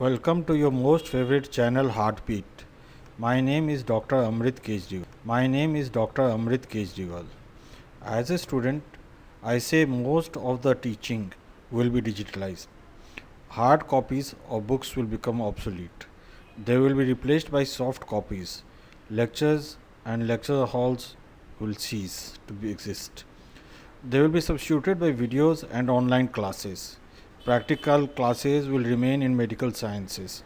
Welcome to your most favorite channel, Heartbeat. My name is Dr. Amrit Kejriwal. As a student, I say most of the teaching will be digitalized. Hard copies of books will become obsolete. They will be replaced by soft copies. Lectures and lecture halls will cease to exist. They will be substituted by videos and online classes. Practical classes will remain in medical sciences.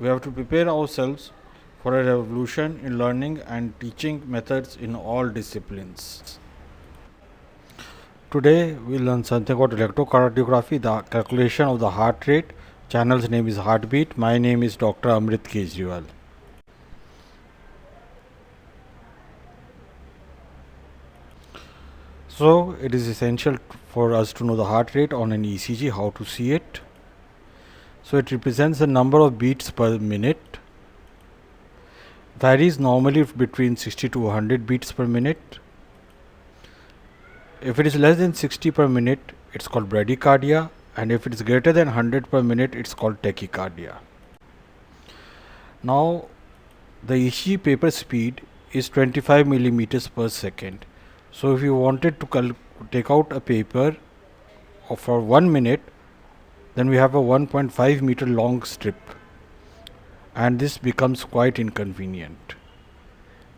We have to prepare ourselves for a revolution in learning and teaching methods in all disciplines. Today we will learn something about electrocardiography, the calculation of the heart rate. Channel's name is Heartbeat. My name is Dr. Amrit Kejriwal. So it is essential for us to know the heart rate on an ECG, how to see it. So it represents the number of beats per minute. Varies normally between 60 to 100 beats per minute. If it is less than 60 per minute, it's called bradycardia, and if it is greater than 100 per minute, it's called tachycardia. Now the ECG paper speed is 25 millimeters per second. So if you wanted to take out a paper for 1 minute, then we have a 1.5 meter long strip, and this becomes quite inconvenient.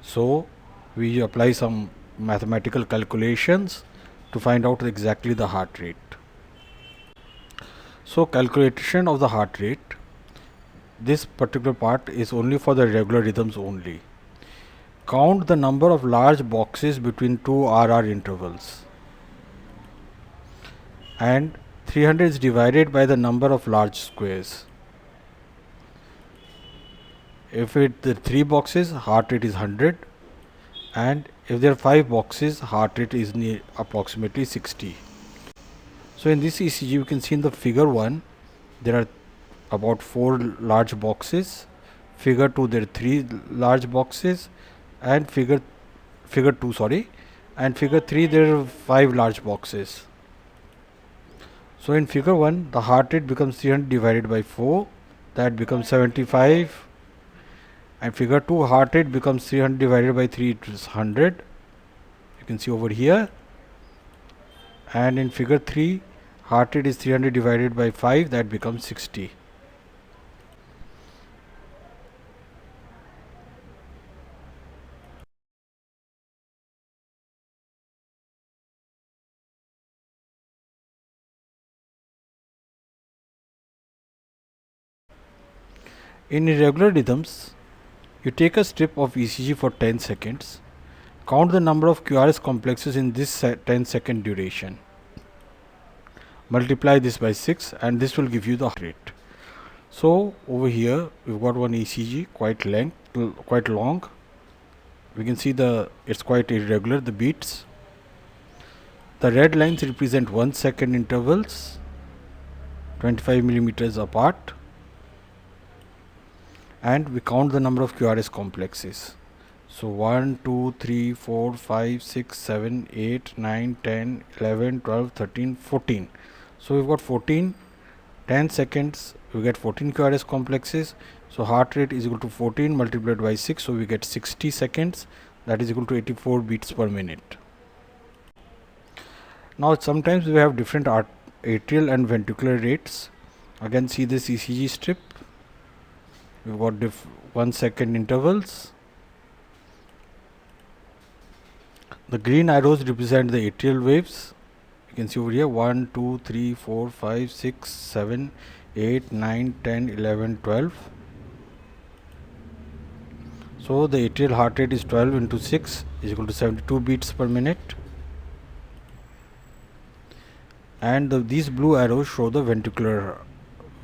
So we apply some mathematical calculations to find out exactly the heart rate. So calculation of the heart rate, this particular part is only for the regular rhythms only. Count the number of large boxes between two RR intervals, and 300 is divided by the number of large squares. If the 3 boxes, heart rate is 100, and if there are 5 boxes, heart rate is approximately 60. So in this ECG, you can see in the figure 1, there are about 4 large boxes. Figure 2, there are 3 large boxes, and figure 2, and figure 3, there are 5 large boxes. So in figure 1, the heart rate becomes 300 divided by 4, that becomes 75, and figure 2, heart rate becomes 300 divided by 3, it is 100. You can see over here. And in figure 3, heart rate is 300 divided by 5, that becomes 60. In irregular rhythms, you take a strip of ECG for 10 seconds, count the number of QRS complexes in this 10-second duration, multiply this by 6, and this will give you the heart rate. So over here we've got one ECG, quite long. We can see it's quite irregular, the beats. The red lines represent 1 second intervals, 25 millimeters apart, and we count the number of QRS complexes. So 1, 2, 3, 4, 5, 6, 7, 8, 9, 10, 11, 12, 13, 14. So we've got 14, 10 seconds, we get 14 QRS complexes. So heart rate is equal to 14 multiplied by 6, so we get 60 seconds, that is equal to 84 beats per minute. Now sometimes we have different atrial and ventricular rates. Again, see this ECG strip. We've got 1 second intervals. The green arrows represent the atrial waves. You can see over here 1, 2, 3, 4, 5, 6, 7, 8, 9, 10, 11, 12. So the atrial heart rate is 12 into 6 is equal to 72 beats per minute. And these blue arrows show the ventricular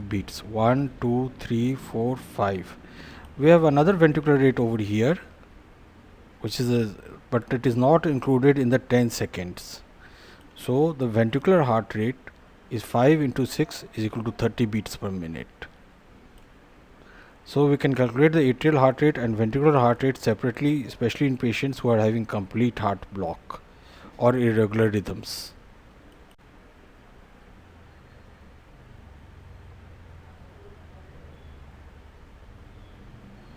beats, 1, 2, 3, 4, 5. We have another ventricular rate over here, which is but it is not included in the 10 seconds. So the ventricular heart rate is 5 into 6 is equal to 30 beats per minute. So we can calculate the atrial heart rate and ventricular heart rate separately, especially in patients who are having complete heart block or irregular rhythms.